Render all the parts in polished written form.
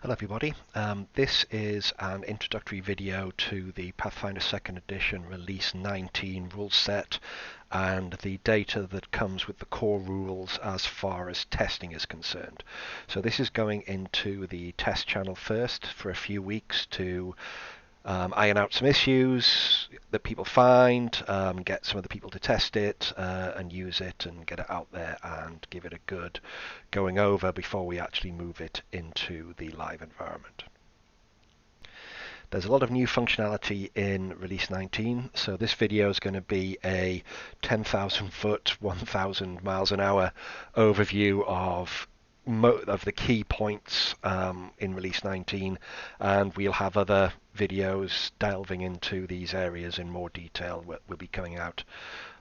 Hello everybody, this is an introductory video to the Pathfinder 2nd edition release 19 rule set and the data that comes with the core rules as far as testing is concerned. So this is going into the test channel first for a few weeks to iron out some issues that people find, get some of the people to test it and use it and get it out there and give it a good going over before we actually move it into the live environment. There's a lot of new functionality in release 19, so this video is going to be a 10,000 foot, 1,000 miles an hour overview of the key points in release 19, and we'll have other videos delving into these areas in more detail that will be coming out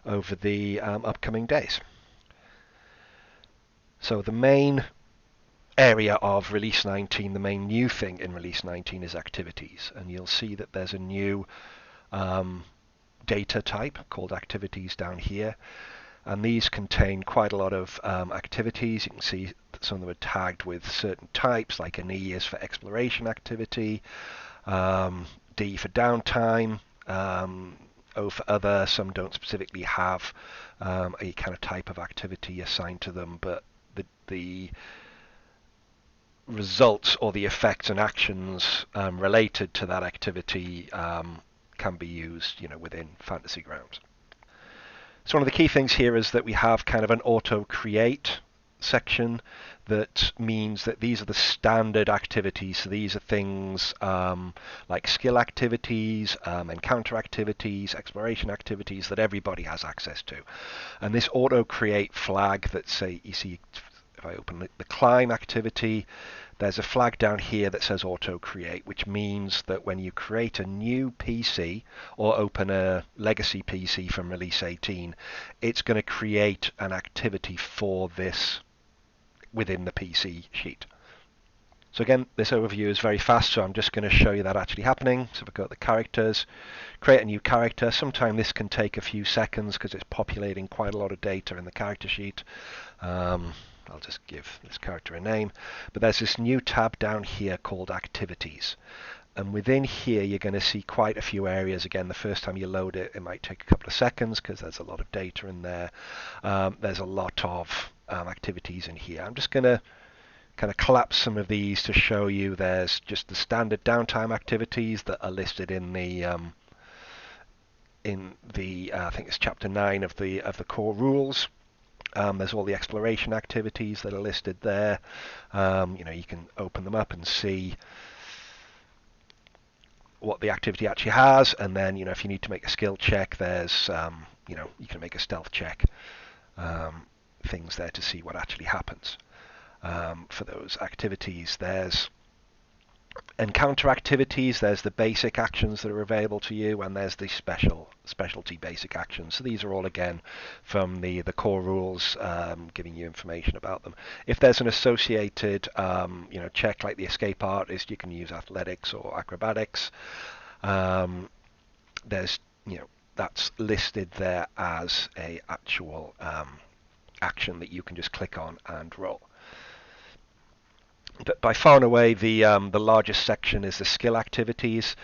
over the upcoming days. So the main area of release 19, the main new thing in release 19 is activities, and you'll see that there's a new data type called activities down here. And these contain quite a lot of activities. You can see that some of them are tagged with certain types, like an E is for exploration activity, D for downtime, O for other. Some don't specifically have a kind of type of activity assigned to them, but the results or the effects and actions related to that activity can be used, within Fantasy Grounds. So one of the key things here is that we have kind of an auto create section that means that these are the standard activities. So these are things like skill activities, encounter activities, exploration activities that everybody has access to. And this auto create flag that you see if I open the climb activity, there's a flag down here that says auto create, which means that when you create a new PC or open a legacy PC from release 18, it's going to create an activity for this within the PC sheet. So again, this overview is very fast, so I'm just going to show you that actually happening. So if I go to the characters, create a new character. Sometimes this can take a few seconds because it's populating quite a lot of data in the character sheet. I'll just give this character a name. But there's this new tab down here called Activities. And within here, you're going to see quite a few areas. Again, the first time you load it, it might take a couple of seconds because there's a lot of data in there. There's a lot of activities in here. I'm just going to kind of collapse some of these to show you. There's just the standard downtime activities that are listed in the I think it's chapter 9 of the core rules. There's all the exploration activities that are listed there. You can open them up and see what the activity actually has, and then if you need to make a skill check, there's you can make a stealth check, things there to see what actually happens for those activities. There's encounter activities, there's the basic actions that are available to you, and there's the specialty basic actions. So these are all again from the core rules, giving you information about them. If there's an associated check like the escape artist, you can use athletics or acrobatics. There's that's listed there as a actual action that you can just click on and roll. But by far and away, the largest section is the skill activities.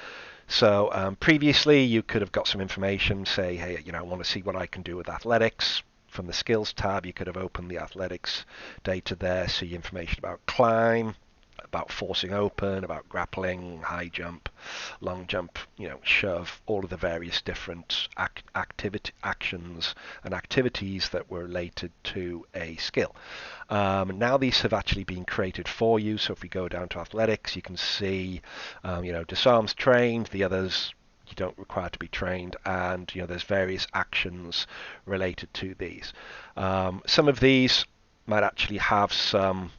So previously, you could have got some information, say, hey, I want to see what I can do with athletics. From the skills tab, you could have opened the athletics data there, see information about climb, about forcing open, about grappling, high jump, long jump, shove, all of the various different actions and activities that were related to a skill. Now these have actually been created for you. So if we go down to athletics, you can see, disarms trained, the others you don't require to be trained, and there's various actions related to these. Some of these might actually have some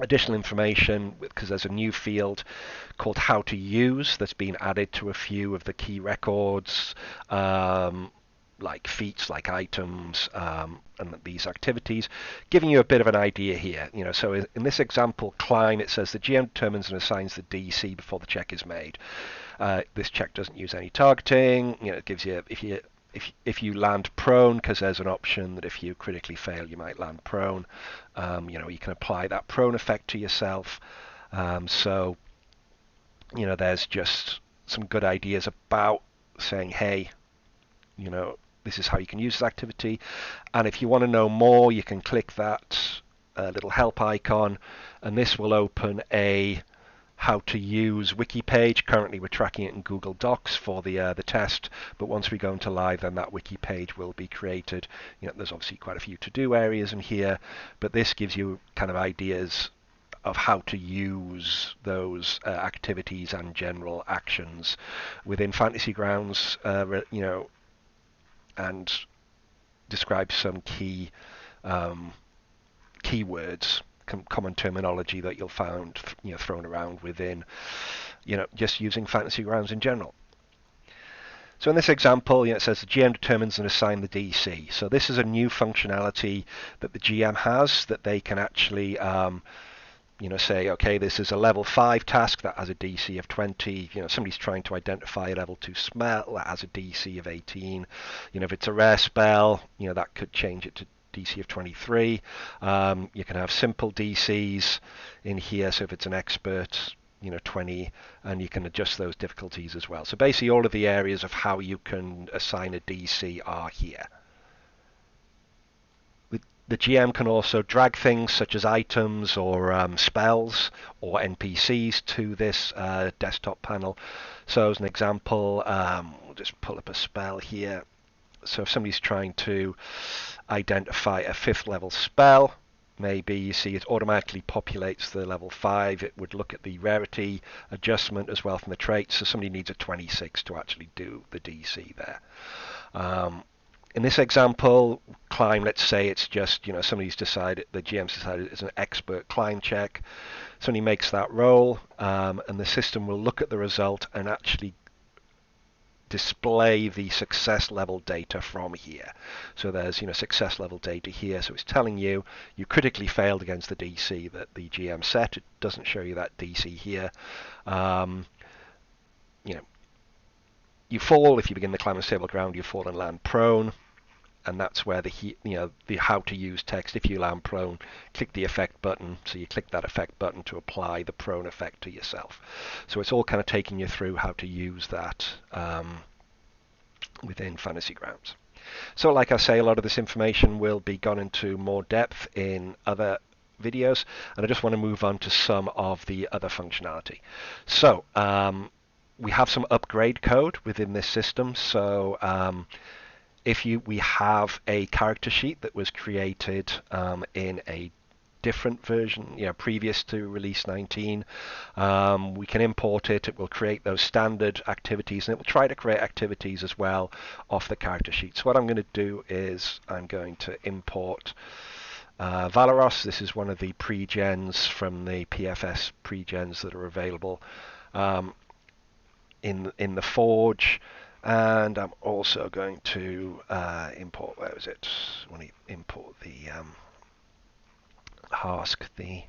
additional information because there's a new field called how to use that's been added to a few of the key records, like feats, like items, and these activities, giving you a bit of an idea here. So in this example, climb, it says the GM determines and assigns the DC before the check is made. This check doesn't use any targeting. It gives you if you land prone, because there's an option that if you critically fail, you might land prone. You can apply that prone effect to yourself. So, there's just some good ideas about saying, hey, this is how you can use this activity. And if you want to know more, you can click that little help icon, and this will open a how to use wiki page. Currently we're tracking it in Google Docs for the test, but once we go into live, then that wiki page will be created. There's obviously quite a few to-do areas in here, but this gives you kind of ideas of how to use those activities and general actions within Fantasy Grounds, and describe some key keywords, common terminology that you'll find thrown around within just using Fantasy Grounds in general. So in this example, it says the GM determines and assigns the DC. So this is a new functionality that the GM has, that they can actually say, okay, this is a level 5 task that has a DC of 20. Somebody's trying to identify a level 2 spell that has a DC of 18. If it's a rare spell, that could change it to DC of 23. You can have simple DCs in here. So if it's an expert, 20, and you can adjust those difficulties as well. So basically all of the areas of how you can assign a DC are here. The GM can also drag things such as items or spells or NPCs to this desktop panel. So as an example, we'll just pull up a spell here. So if somebody's trying to identify a 5th level spell, maybe you see it automatically populates the level 5. It would look at the rarity adjustment as well from the traits. So somebody needs a 26 to actually do the DC there. In this example, climb, let's say it's just, somebody's decided, the GM's decided it's an expert climb check. Somebody makes that roll, and the system will look at the result and actually display the success level data from here. So there's, success level data here. So it's telling you critically failed against the DC that the GM set. It doesn't show you that DC here. You fall if you begin the climb on stable ground. You fall and land prone. And that's where the how to use text. If you land prone, click the effect button. So you click that effect button to apply the prone effect to yourself. So it's all kind of taking you through how to use that within Fantasy Grounds. So like I say, a lot of this information will be gone into more depth in other videos, and I just want to move on to some of the other functionality. So we have some upgrade code within this system. So we have a character sheet that was created in a different version, previous to release 19. We can import it. It will create those standard activities, and it will try to create activities as well off the character sheet. So what I'm going to do is I'm going to import Valoros. This is one of the pre-gens from the PFS pre-gens that are available in the Forge. And I'm also going to import, where is it? I want to import the Hask, the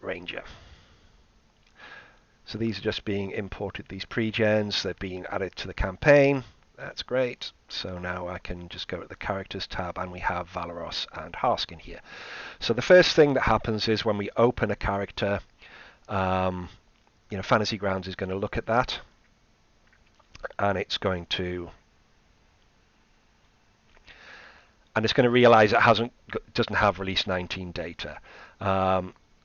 Ranger. So these are just being imported, these pre-gens. They're being added to the campaign. That's great. So now I can just go to the characters tab, and we have Valoros and Hask in here. So the first thing that happens is when we open a character, Fantasy Grounds is going to look at that, and it's going to realize it doesn't have release 19 data.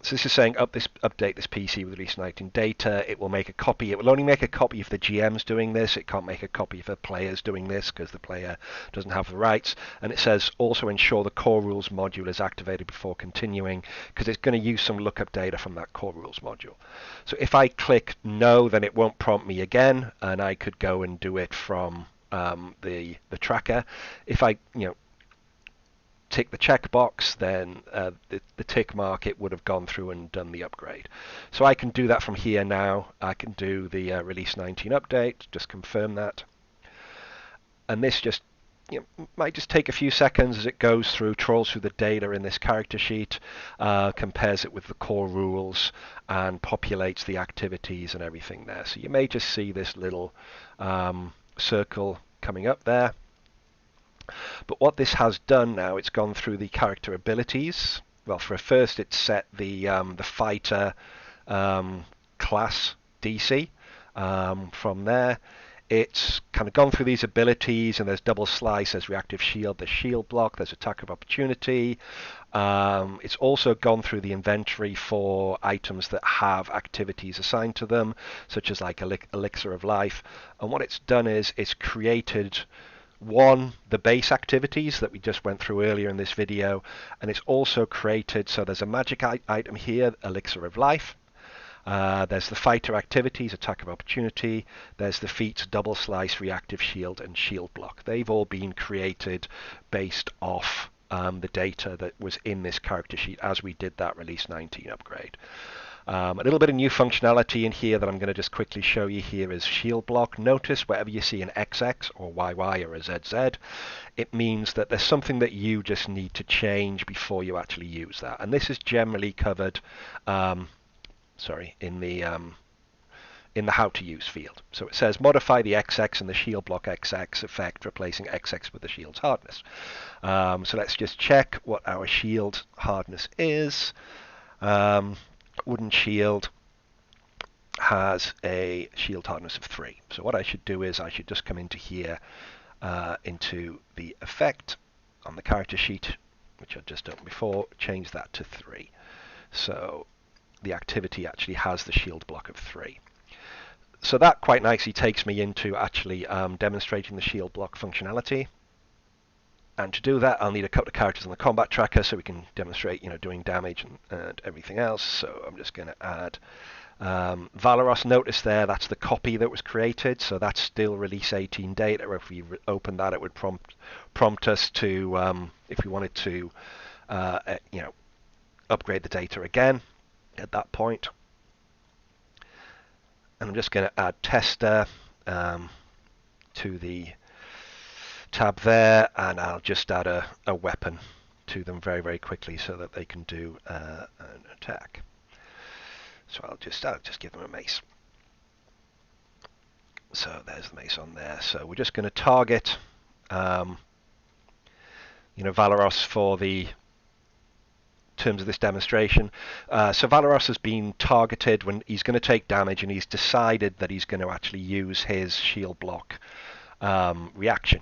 So this is saying update this PC with release 19 data. It will make a copy. It will only make a copy if the GM's doing this. It can't make a copy if a player's doing this because the player doesn't have the rights. And it says also ensure the core rules module is activated before continuing, because it's going to use some lookup data from that core rules module. So if I click no, then it won't prompt me again, and I could go and do it from the tracker. If I tick the checkbox, then the tick mark, it would have gone through and done the upgrade. So I can do that from here now. I can do the release 19 update, just confirm that. And this just might just take a few seconds as it goes through, trawls through the data in this character sheet, compares it with the core rules, and populates the activities and everything there. So you may just see this little circle coming up there. But what this has done now, it's gone through the character abilities, well, for first it's set the fighter class DC. From there, it's kind of gone through these abilities, and there's double slice, there's reactive shield, there's shield block, there's attack of opportunity. It's also gone through the inventory for items that have activities assigned to them, such as like Elixir of Life. And what it's done is it's created the base activities that we just went through earlier in this video, and it's also created, so there's a magic item here, Elixir of Life. There's the fighter activities, attack of opportunity. There's the feats, double slice, reactive shield, and shield block. They've all been created based off the data that was in this character sheet as we did that release 19 upgrade. A little bit of new functionality in here that I'm going to just quickly show you here is shield block. Notice wherever you see an XX or YY or a ZZ, it means that there's something that you just need to change before you actually use that. And this is generally covered in the how to use field. So it says modify the XX and the shield block XX effect, replacing XX with the shield's hardness. So let's just check what our shield hardness is. Wooden shield has a shield hardness of 3. So what I should do is I should just come into here, into the effect on the character sheet, which I've just done before, change that to 3. So the activity actually has the shield block of 3. So that quite nicely takes me into actually demonstrating the shield block functionality. And to do that, I'll need a couple of characters on the combat tracker so we can demonstrate, doing damage and everything else. So I'm just going to add Valeros. Notice there, that's the copy that was created. So that's still release 18 data. If we open that, it would prompt us to, if we wanted to, upgrade the data again at that point. And I'm just going to add tester to the tab there, and I'll just add a weapon to them very, very quickly so that they can do an attack. So I'll just give them a mace. So there's the mace on there. So we're just going to target, Valeros for the terms of this demonstration. So Valeros has been targeted when he's going to take damage, and he's decided that he's going to actually use his shield block reaction.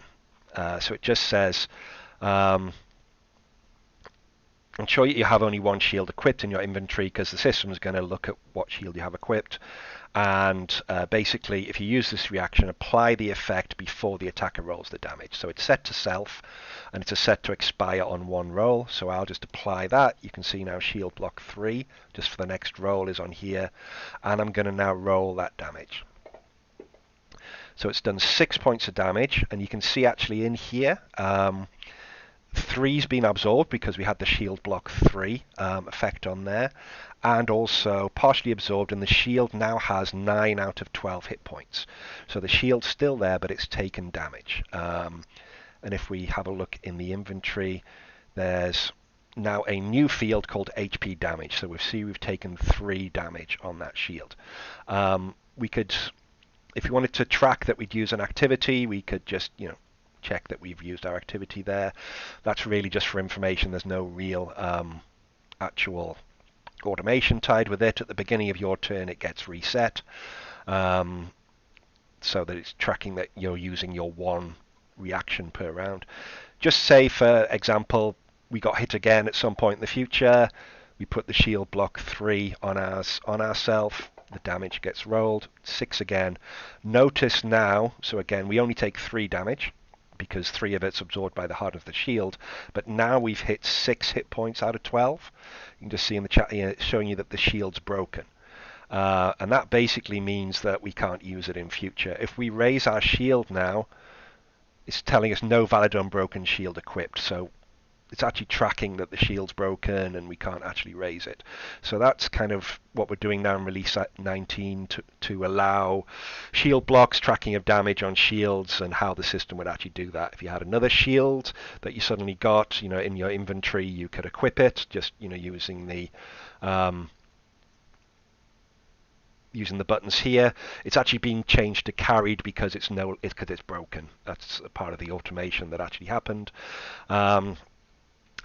So it just says, ensure you have only one shield equipped in your inventory, because the system is going to look at what shield you have equipped. And basically, if you use this reaction, apply the effect before the attacker rolls the damage. So it's set to self, and it's set to expire on one roll. So I'll just apply that. You can see now shield block 3, just for the next roll, is on here. And I'm going to now roll that damage. So it's done 6 points of damage, and you can see actually in here, 3's been absorbed because we had the shield block 3 effect on there, and also partially absorbed, and the shield now has 9 out of 12 hit points. So the shield's still there, but it's taken damage. And if we have a look in the inventory, there's now a new field called HP damage. So we've taken 3 damage on that shield. We could, if we wanted to track that we'd use an activity, we could just, check that we've used our activity there. That's really just for information. There's no real actual automation tied with it. At the beginning of your turn, it gets reset, so that it's tracking that you're using your one reaction per round. Just say, for example, we got hit again at some point in the future. We put the shield block 3 on ourselves. The damage gets rolled. 6 again. Notice now, so again, we only take 3 damage, because 3 of it's absorbed by the heart of the shield, but now we've hit 6 hit points out of 12. You can just see in the chat here, it's showing you that the shield's broken. And that basically means that we can't use it in future. If we raise our shield now, it's telling us no valid unbroken shield equipped. So it's actually tracking that the shield's broken and we can't actually raise it. So that's kind of what we're doing now in release 19 to allow shield blocks, tracking of damage on shields, and how the system would actually do that. If you had another shield that you suddenly got, in your inventory, you could equip it, just, using the buttons here. It's actually being changed to carried because it's broken. That's a part of the automation that actually happened.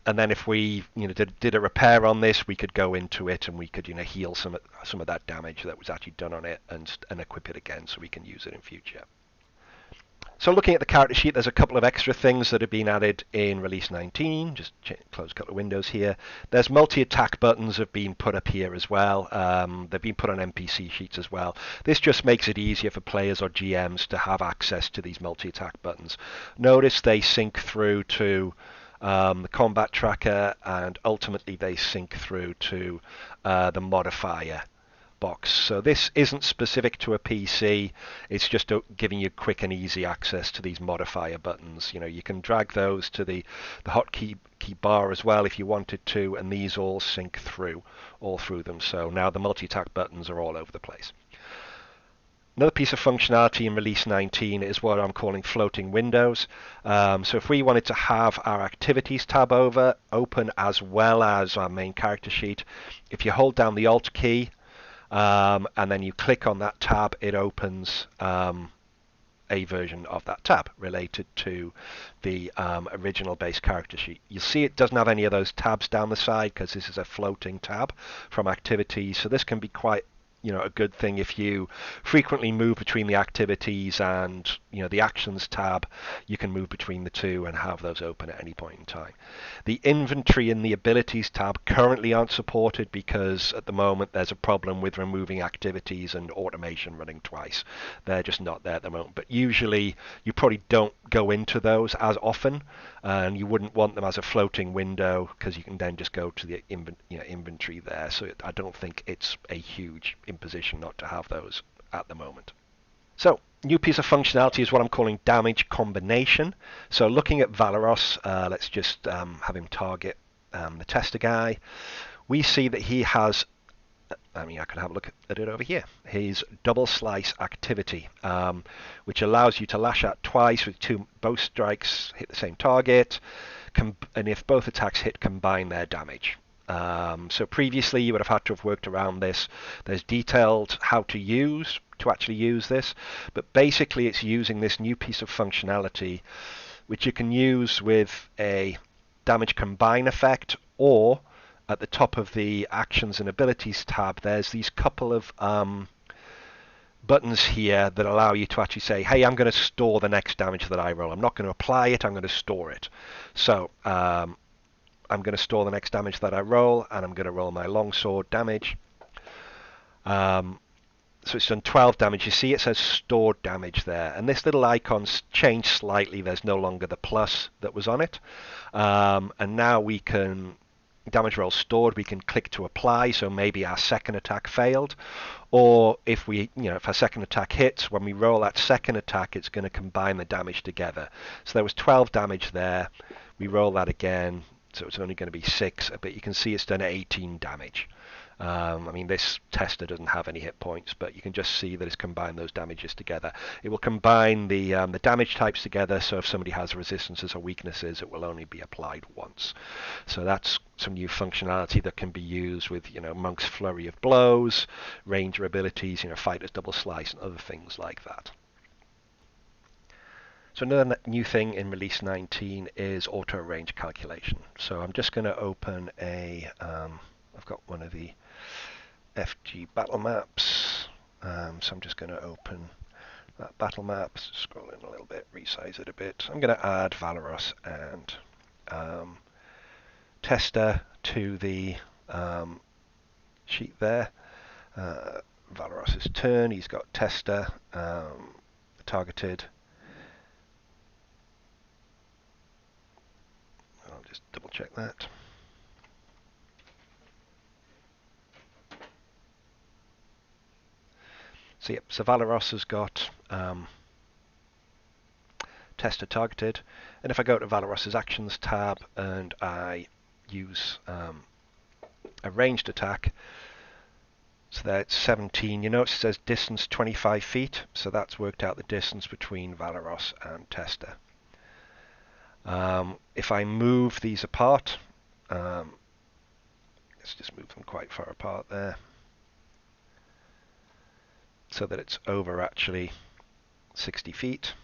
And then if we did a repair on this, we could go into it and we could heal some of that damage that was actually done on it and equip it again so we can use it in future. So looking at the character sheet, there's a couple of extra things that have been added in release 19. Just close a couple of windows here. There's multi-attack buttons have been put up here as well. They've been put on NPC sheets as well. This just makes it easier for players or GMs to have access to these multi-attack buttons. Notice they sync through to the combat tracker, and ultimately they sync through to the modifier box. So this isn't specific to a PC, it's just giving you quick and easy access to these modifier buttons. You can drag those to the hotkey bar as well if you wanted to, and these all sync through them. So now the multi-attack buttons are all over the place. Another piece of functionality in release 19 is what I'm calling floating windows. So if we wanted to have our activities tab open as well as our main character sheet, if you hold down the Alt key and then you click on that tab, it opens a version of that tab related to the original base character sheet. You'll see it doesn't have any of those tabs down the side because this is a floating tab from activities. So this can be quite a good thing if you frequently move between the activities and the actions tab. You can move between the two and have those open at any point in time. The inventory and the abilities tab currently aren't supported because at the moment there's a problem with removing activities and automation running twice. They're just not there at the moment, but usually you probably don't go into those as often, and you wouldn't want them as a floating window because you can then just go to the inventory there. So I don't think it's a huge imposition not to have those at the moment. So new piece of functionality is what I'm calling damage combination. So looking at Valeros, let's just have him target the tester guy. We see that he has, I could have a look at it over here, his double slice activity, which allows you to lash out twice with both strikes hit the same target, and if both attacks hit, combine their damage. So previously you would have had to have worked around this. There's detailed how to actually use this, but basically it's using this new piece of functionality which you can use with a damage combine effect, or at the top of the actions and abilities tab there's these couple of buttons here that allow you to actually say, hey, I'm going to store the next damage that I roll. I'm not going to apply it, I'm going to store it. So I'm going to store the next damage that I roll, and I'm going to roll my longsword damage. So it's done 12 damage. You see it says stored damage there, and this little icon's changed slightly. There's no longer the plus that was on it, and now we can damage roll stored. We can click to apply. So maybe our second attack failed, or if our second attack hits, when we roll that second attack, it's going to combine the damage together. So there was 12 damage there. We roll that again. So it's only going to be 6, but you can see it's done 18 damage. This tester doesn't have any hit points, but you can just see that it's combined those damages together. It will combine the damage types together, so if somebody has resistances or weaknesses, it will only be applied once. So that's some new functionality that can be used with Monk's Flurry of Blows, Ranger abilities, Fighter's Double Slice, and other things like that. So another new thing in release 19 is auto range calculation. So I'm just going to open I've got one of the FG battle maps. So I'm just going to open that battle map, scroll in a little bit, resize it a bit. I'm going to add Valeros and Tester to the sheet there. Valeros' turn, he's got Tester targeted. I'll just double check that. So Valeros has got Tester targeted, and if I go to Valeros's actions tab and I use a ranged attack, so that's 17. You notice it says distance 25 feet, so that's worked out the distance between Valeros and Tester. If I move these apart, let's just move them quite far apart there, so that it's over actually 60 feet.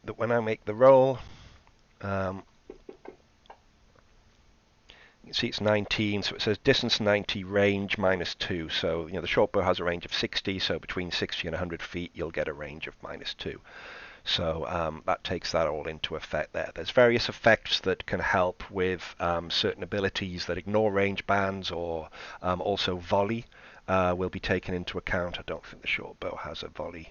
that when I make the roll, you can see it's 19, so it says distance 90, range -2. So the short bow has a range of 60, so between 60 and 100 feet, you'll get a range of -2. So that takes that all into effect there. There's various effects that can help with certain abilities that ignore range bands, or also volley will be taken into account. I don't think the short bow has a volley.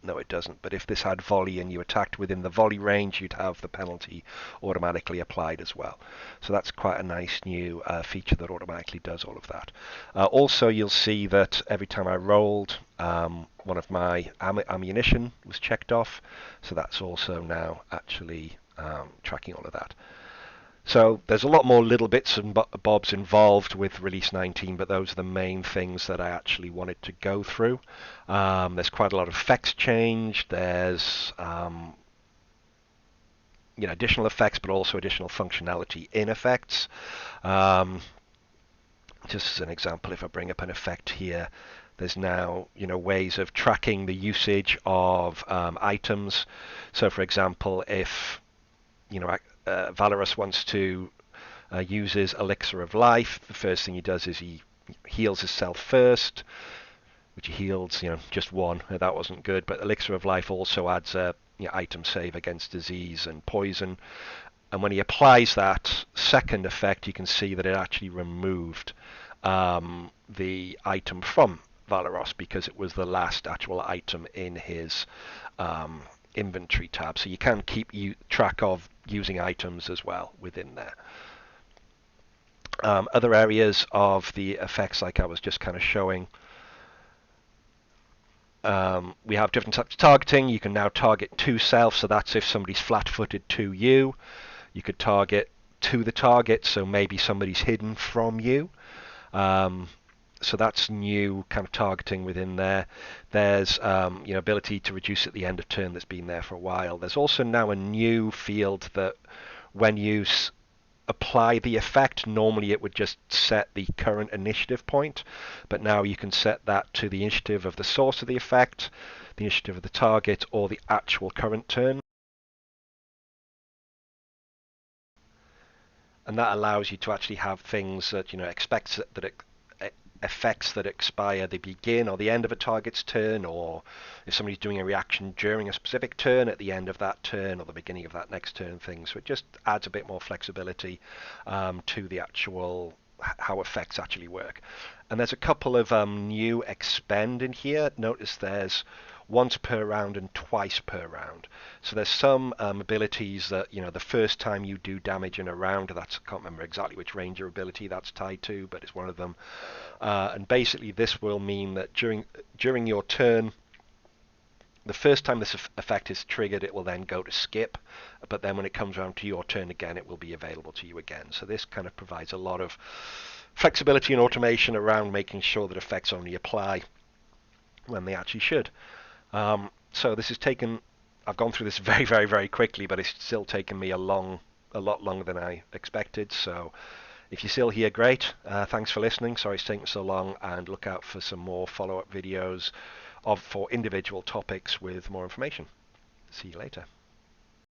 No, it doesn't. But if this had volley and you attacked within the volley range, you'd have the penalty automatically applied as well. So that's quite a nice new feature that automatically does all of that. Also, you'll see that every time I rolled, one of my ammunition was checked off. So that's also now actually tracking all of that. So there's a lot more little bits and bobs involved with Release 19, but those are the main things that I actually wanted to go through. There's quite a lot of effects changed. There's additional effects, but also additional functionality in effects. Just as an example, if I bring up an effect here, there's now ways of tracking the usage of items. So, for example, if Valorous wants to uses Elixir of Life, the first thing he does is he heals himself first, which he heals, just one. That wasn't good. But Elixir of Life also adds a item save against disease and poison. And when he applies that second effect, you can see that it actually removed the item from Valoros because it was the last actual item in his inventory tab. So you can keep track of using items as well within there. Other areas of the effects, like I was just kind of showing, we have different types of targeting. You can now target to self, so that's if somebody's flat-footed to you. You could target to the target, so maybe somebody's hidden from you. So that's new kind of targeting within there. There's ability to reduce at the end of turn that's been there for a while. There's also now a new field that when you apply the effect, normally it would just set the current initiative point, but now you can set that to the initiative of the source of the effect, the initiative of the target, or the actual current turn. And that allows you to actually have things that effects that expire the begin or the end of a target's turn, or if somebody's doing a reaction during a specific turn, at the end of that turn or the beginning of that next turn thing. So it just adds a bit more flexibility to the actual how effects actually work. And there's a couple of new expend in here. Notice there's once per round and twice per round. So there's some abilities that, the first time you do damage in a round, I can't remember exactly which ranger ability that's tied to, but it's one of them. And basically this will mean that during your turn, the first time this effect is triggered, it will then go to skip, but then when it comes around to your turn again, it will be available to you again. So this kind of provides a lot of flexibility and automation around making sure that effects only apply when they actually should. So this has taken, I've gone through this very, very, very quickly, but it's still taken me a lot longer than I expected. So if you're still here, great. Thanks for listening. Sorry it's taken so long, and look out for some more follow-up videos for individual topics with more information. See you later.